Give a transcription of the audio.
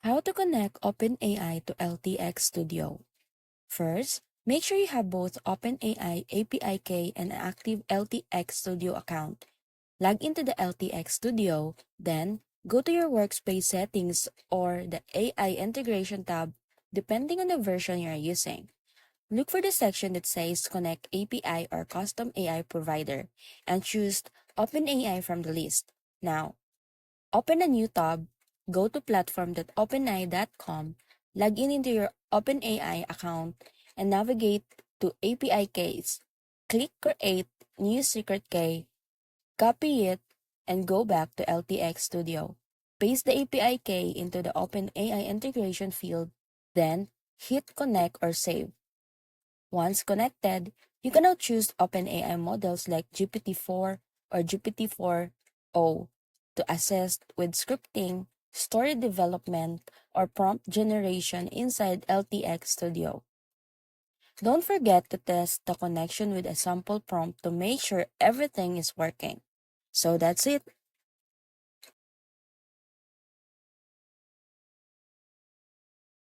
How to connect Openai to Ltx Studio. First, make sure you have both Openai API key and an active Ltx Studio account. Log into the Ltx Studio, then go to your workspace settings or the AI integration tab depending on the version you are using. Look for the section that says Connect API or Custom AI Provider and choose OpenAI from the list. Now, open a new tab, go to platform.openai.com, log in into your OpenAI account, and navigate to API keys. Click Create New Secret Key, copy it, and go back to Ltx Studio. Paste the API key into the OpenAI integration field, then hit Connect or Save. Once connected, you can now choose OpenAI models like GPT-4 or GPT-4o to assist with scripting, story development, or prompt generation inside Ltx Studio. Don't forget to test the connection with a sample prompt to make sure everything is working. So that's it.